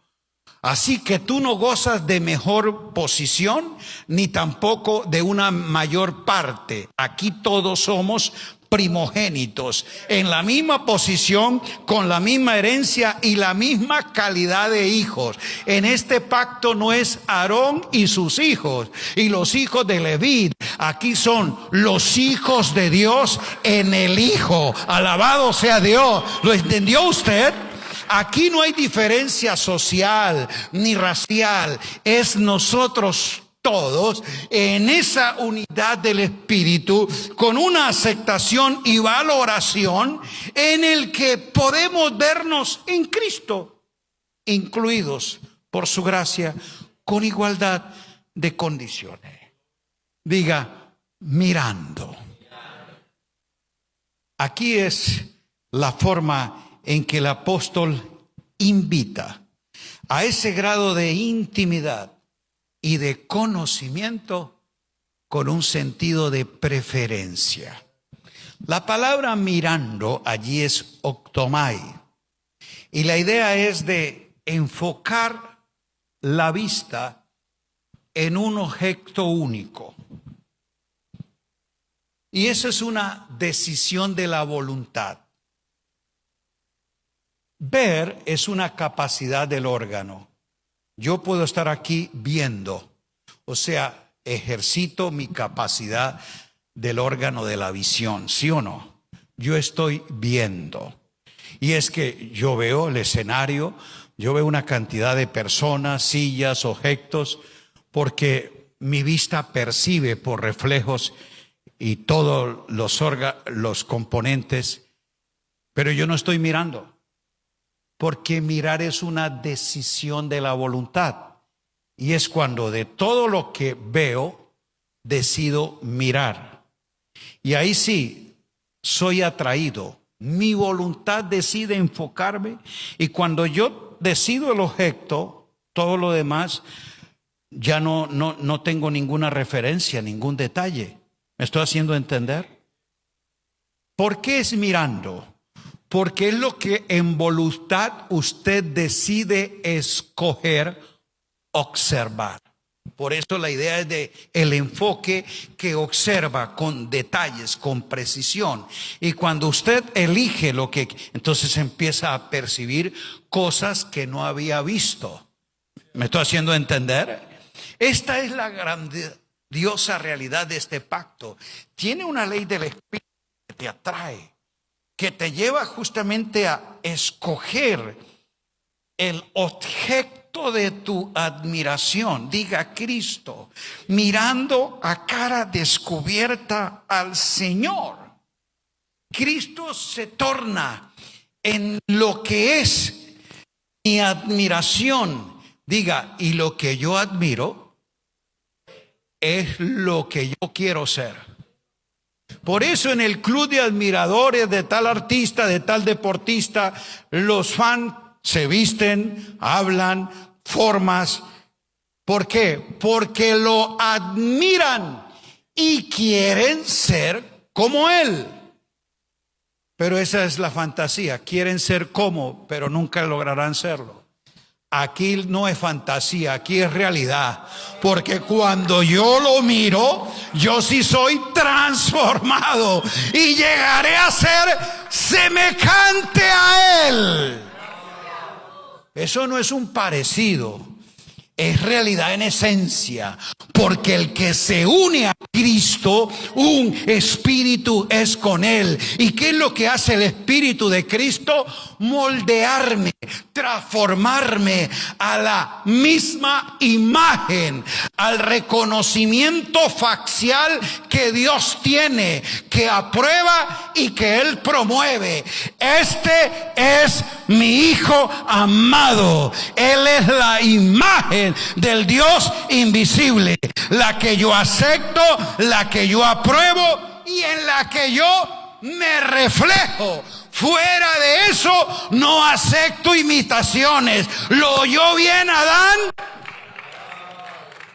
Así que tú no gozas de mejor posición, ni tampoco de una mayor parte. Aquí todos somos primogénitos, en la misma posición, con la misma herencia y la misma calidad de hijos. En este pacto no es Aarón y sus hijos y los hijos de Leví. Aquí son los hijos de Dios en el Hijo. Alabado sea Dios. ¿Lo entendió usted? Aquí no hay diferencia social ni racial. Es nosotros todos en esa unidad del Espíritu, con una aceptación y valoración en el que podemos vernos en Cristo, incluidos por su gracia, con igualdad de condiciones. Diga, mirando. Aquí es la forma en que el apóstol invita a ese grado de intimidad y de conocimiento con un sentido de preferencia. La palabra mirando allí es octomai, y la idea es de enfocar la vista en un objeto único. Y eso es una decisión de la voluntad. Ver es una capacidad del órgano. Yo puedo estar aquí viendo, o sea, ejercito mi capacidad del órgano de la visión, ¿sí o no? Yo estoy viendo. Y es que yo veo el escenario, yo veo una cantidad de personas, sillas, objetos, porque mi vista percibe por reflejos y todos los componentes, pero yo no estoy mirando, porque mirar es una decisión de la voluntad, y es cuando de todo lo que veo decido mirar, y ahí sí soy atraído, mi voluntad decide enfocarme, y cuando yo decido el objeto, todo lo demás ya no tengo ninguna referencia, ningún detalle. ¿Me estoy haciendo entender? ¿Por qué es mirando? Porque es lo que en voluntad usted decide escoger, observar. Por eso la idea es de el enfoque que observa con detalles, con precisión. Y cuando usted elige lo que, entonces empieza a percibir cosas que no había visto. ¿Me estoy haciendo entender? Esta es la grandiosa realidad de este pacto. Tiene una ley del Espíritu que te atrae, que te lleva justamente a escoger el objeto de tu admiración. Diga Cristo, mirando a cara descubierta al Señor. Cristo se torna en lo que es mi admiración. Diga, y lo que yo admiro es lo que yo quiero ser. Por eso en el club de admiradores de tal artista, de tal deportista, los fans se visten, hablan, formas. ¿Por qué? Porque lo admiran y quieren ser como él. Pero esa es la fantasía. Quieren ser como, pero nunca lograrán serlo. Aquí no es fantasía, aquí es realidad. Porque cuando yo lo miro, yo sí soy transformado y llegaré a ser semejante a él. Eso no es un parecido, es realidad en esencia. Porque el que se une a Cristo, un espíritu es con él. ¿Y qué es lo que hace el espíritu de Cristo? Moldearme, transformarme a la misma imagen, al reconocimiento facial que Dios tiene, que aprueba y que él promueve. Este es mi Hijo amado. Él es la imagen del Dios invisible, la que yo acepto, la que yo apruebo y en la que yo me reflejo. Fuera de eso no acepto imitaciones. ¿Lo oyó bien Adán?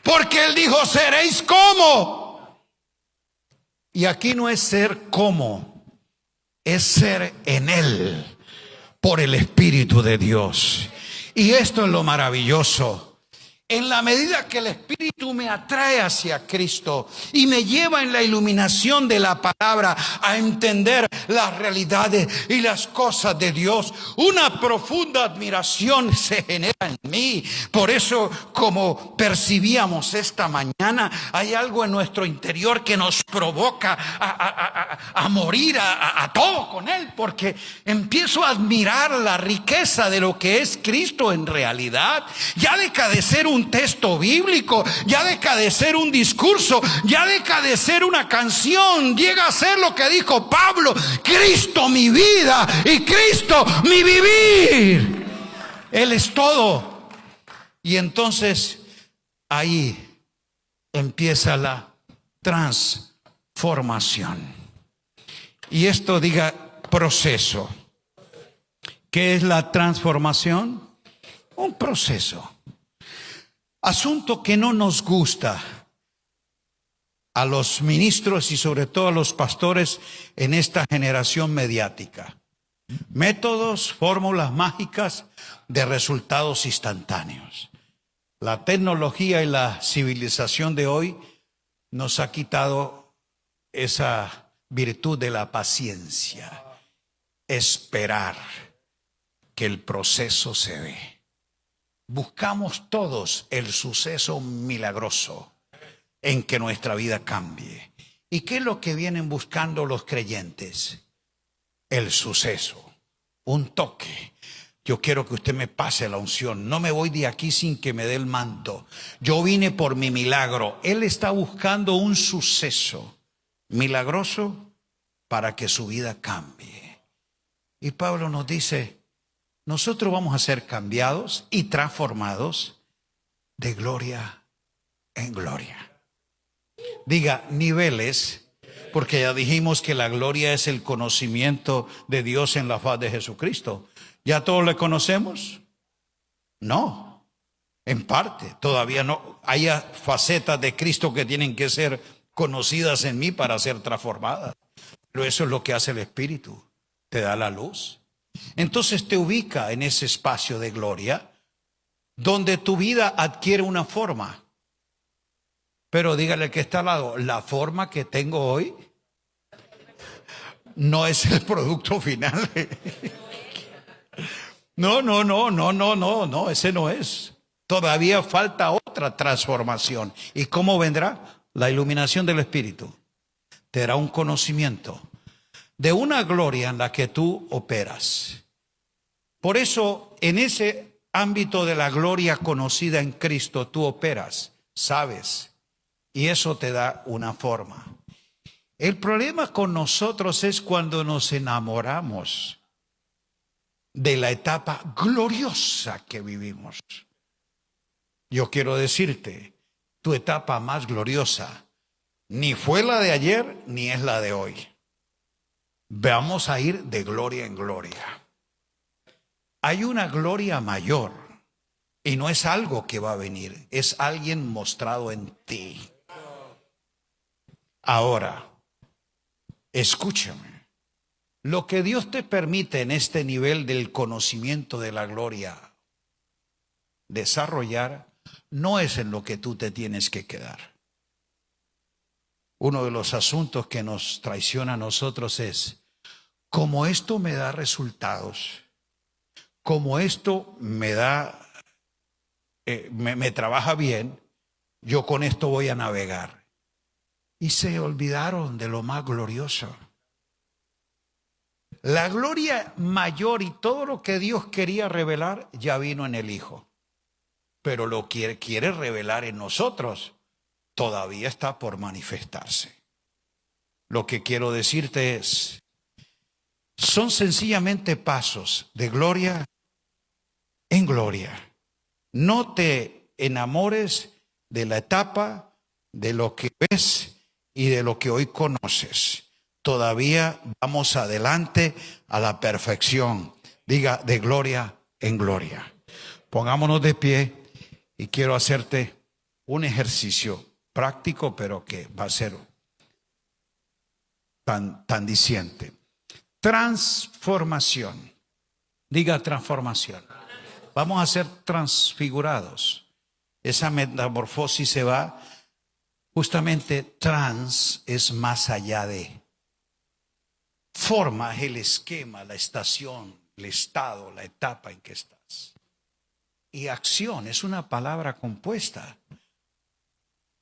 Porque él dijo, seréis como. Y aquí no es ser como, es ser en él, por el Espíritu de Dios. Y esto es lo maravilloso. En la medida que el Espíritu me atrae hacia Cristo y me lleva en la iluminación de la palabra a entender las realidades y las cosas de Dios, una profunda admiración se genera en mí. Por eso, como percibíamos esta mañana, hay algo en nuestro interior que nos provoca a morir a todo con Él, porque empiezo a admirar la riqueza de lo que es Cristo en realidad. Ya deja de ser un texto bíblico, ya deja de ser un discurso, ya deja de ser una canción, llega a ser lo que dijo Pablo: Cristo mi vida y Cristo mi vivir. Él es todo. Y entonces ahí empieza la transformación. Y esto diga proceso. ¿Qué es la transformación? Un proceso. Asunto que no nos gusta a los ministros y sobre todo a los pastores en esta generación mediática. Métodos, fórmulas mágicas de resultados instantáneos. La tecnología y la civilización de hoy nos ha quitado esa virtud de la paciencia. Esperar que el proceso se dé. Buscamos todos el suceso milagroso en que nuestra vida cambie. ¿Y qué es lo que vienen buscando los creyentes? El suceso, un toque. Yo quiero que usted me pase la unción. No me voy de aquí sin que me dé el manto. Yo vine por mi milagro. Él está buscando un suceso milagroso para que su vida cambie. Y Pablo nos dice: nosotros vamos a ser cambiados y transformados de gloria en gloria. Diga niveles, porque ya dijimos que la gloria es el conocimiento de Dios en la faz de Jesucristo. ¿Ya todos le conocemos? No, en parte, todavía no. Hay facetas de Cristo que tienen que ser conocidas en mí para ser transformadas. Pero eso es lo que hace el Espíritu, te da la luz. Entonces te ubica en ese espacio de gloria donde tu vida adquiere una forma. Pero dígale que está al lado: la forma que tengo hoy no es el producto final. No, ese no es. Todavía falta otra transformación. ¿Y cómo vendrá? La iluminación del Espíritu te dará un conocimiento de una gloria en la que tú operas. Por eso, en ese ámbito de la gloria conocida en Cristo, tú operas, sabes, y eso te da una forma. El problema con nosotros es cuando nos enamoramos de la etapa gloriosa que vivimos. Yo quiero decirte, tu etapa más gloriosa ni fue la de ayer ni es la de hoy. Vamos a ir de gloria en gloria. Hay una gloria mayor y no es algo que va a venir, es alguien mostrado en ti. Ahora, escúchame. Lo que Dios te permite en este nivel del conocimiento de la gloria desarrollar no es en lo que tú te tienes que quedar. Uno de los asuntos que nos traiciona a nosotros es: como esto me da resultados, como esto me da, me trabaja bien, yo con esto voy a navegar. Y se olvidaron de lo más glorioso. La gloria mayor y todo lo que Dios quería revelar ya vino en el Hijo. Pero lo que quiere revelar en nosotros todavía está por manifestarse. Lo que quiero decirte es: son sencillamente pasos de gloria en gloria. No te enamores de la etapa, de lo que ves y de lo que hoy conoces. Todavía vamos adelante a la perfección. Diga: de gloria en gloria. Pongámonos de pie y quiero hacerte un ejercicio práctico, pero que va a ser tan diciente. Transformación. Diga: transformación. Vamos a ser transfigurados. Esa metamorfosis se va justamente, trans es más allá de. Forma es el esquema, la estación, el estado, la etapa en que estás. Y acción es una palabra compuesta.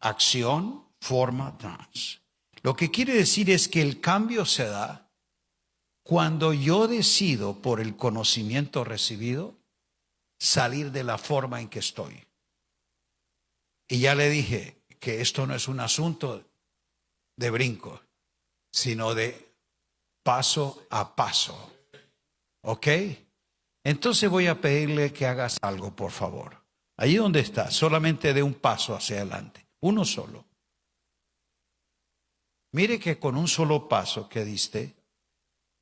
Acción, forma, trans. Lo que quiere decir es que el cambio se da cuando yo decido, por el conocimiento recibido, salir de la forma en que estoy. Y ya le dije que esto no es un asunto de brinco, sino de paso a paso. ¿Ok? Entonces voy a pedirle que hagas algo, por favor. Allí donde estás, solamente de un paso hacia adelante. Uno solo. Mire que con un solo paso que diste,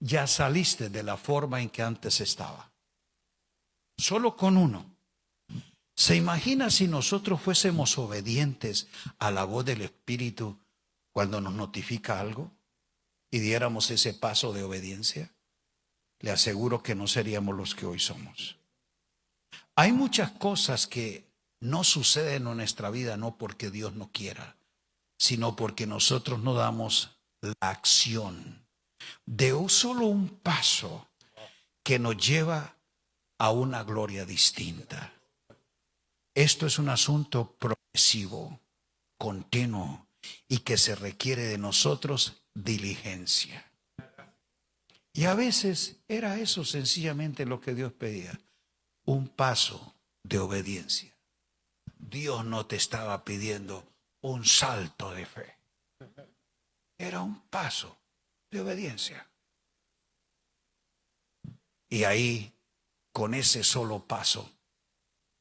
ya saliste de la forma en que antes estaba. Solo con uno. ¿Se imagina si nosotros fuésemos obedientes a la voz del Espíritu cuando nos notifica algo y diéramos ese paso de obediencia? Le aseguro que no seríamos los que hoy somos. Hay muchas cosas que no suceden en nuestra vida no porque Dios no quiera, sino porque nosotros no damos la acción de solo un paso que nos lleva a una gloria distinta. Esto es un asunto progresivo, continuo, y que se requiere de nosotros diligencia. Y a veces era eso sencillamente lo que Dios pedía, un paso de obediencia. Dios no te estaba pidiendo un salto de fe, era un paso de obediencia. Y ahí, con ese solo paso,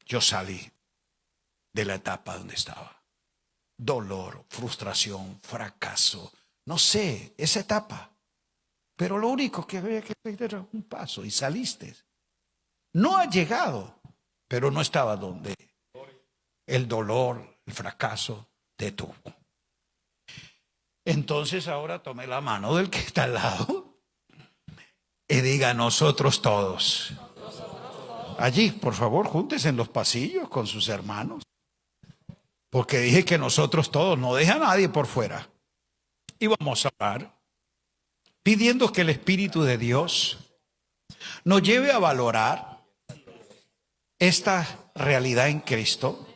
yo salí de la etapa donde estaba. Dolor, frustración, fracaso, no sé, esa etapa. Pero lo único que había que hacer era un paso y saliste. No ha llegado, pero no estaba donde el dolor, el fracaso te tuvo. Entonces ahora tomé la mano del que está al lado y diga: nosotros todos. Allí, por favor, júntese en los pasillos con sus hermanos. Porque dije que nosotros todos, no deja a nadie por fuera. Y vamos a orar pidiendo que el Espíritu de Dios nos lleve a valorar esta realidad en Cristo,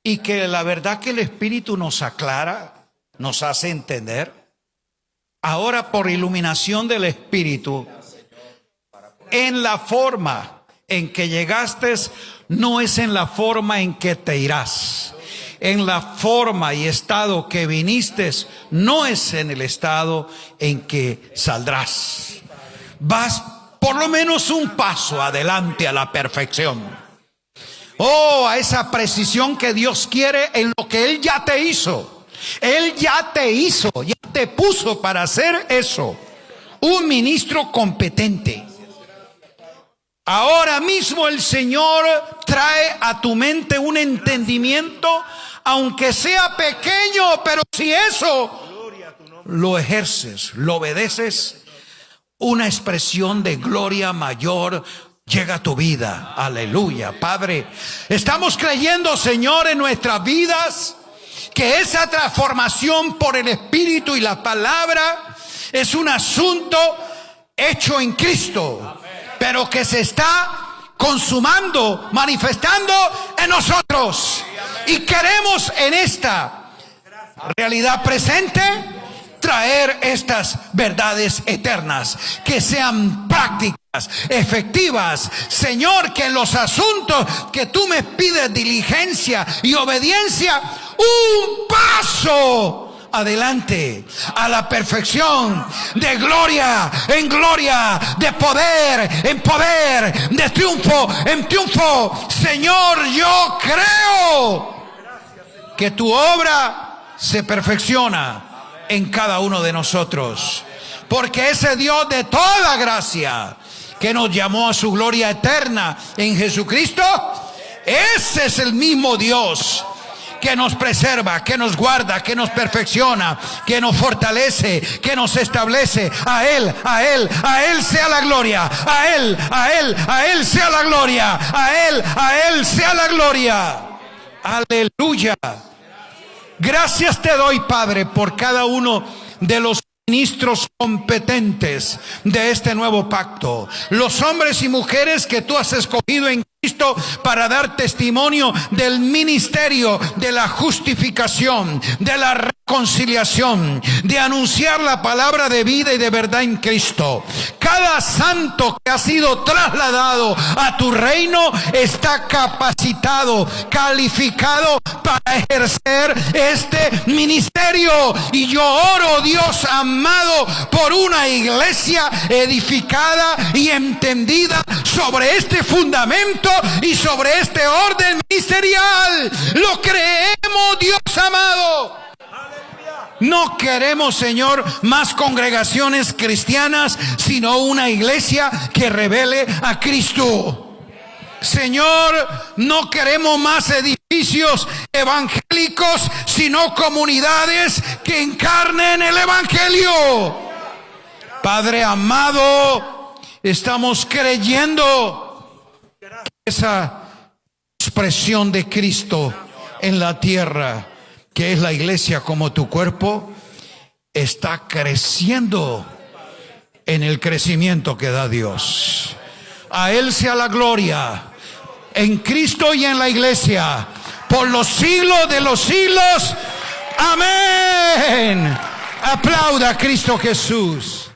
y que la verdad que el Espíritu nos aclara, nos hace entender. Ahora, por iluminación del Espíritu, en la forma en que llegaste no es en la forma en que te irás. En la forma y estado que viniste no es en el estado en que saldrás. Vas por lo menos un paso adelante a la perfección. Oh, a esa precisión que Dios quiere en lo que Él ya te hizo. Él ya te hizo, ya te puso para hacer eso. Un ministro competente. Ahora mismo el Señor trae a tu mente un entendimiento, aunque sea pequeño, pero si eso lo ejerces, lo obedeces, una expresión de gloria mayor llega a tu vida. Aleluya, Padre. Estamos creyendo, Señor, en nuestras vidas, que esa transformación por el Espíritu y la palabra es un asunto hecho en Cristo, pero que se está consumando, manifestando en nosotros. Y queremos en esta realidad presente traer estas verdades eternas, que sean prácticas, efectivas. Señor, que en los asuntos que tú me pides diligencia y obediencia, un paso adelante a la perfección, de gloria en gloria, de poder en poder, de triunfo en triunfo. Señor, yo creo que tu obra se perfecciona en cada uno de nosotros, porque ese Dios de toda gracia que nos llamó a su gloria eterna en Jesucristo, ese es el mismo Dios que nos preserva, que nos guarda, que nos perfecciona, que nos fortalece, que nos establece. A Él sea la gloria. A Él sea la gloria. A Él sea la gloria. Aleluya. Gracias te doy, Padre, por cada uno de los ministros competentes de este nuevo pacto, los hombres y mujeres que tú has escogido en Cristo para dar testimonio del ministerio de la justificación, de la conciliación, de anunciar la palabra de vida y de verdad en Cristo. Cada santo que ha sido trasladado a tu reino está capacitado, calificado para ejercer este ministerio. Y yo oro, Dios amado, por una iglesia edificada y entendida sobre este fundamento y sobre este orden ministerial. Lo creemos, Dios amado. No queremos, Señor, más congregaciones cristianas, sino una iglesia que revele a Cristo. Señor, no queremos más edificios evangélicos, sino comunidades que encarnen el evangelio. Padre amado, estamos creyendo que esa expresión de Cristo en la tierra, que es la iglesia como tu cuerpo, está creciendo en el crecimiento que da Dios. A Él sea la gloria en Cristo y en la iglesia por los siglos de los siglos. Amén. Aplauda a Cristo Jesús.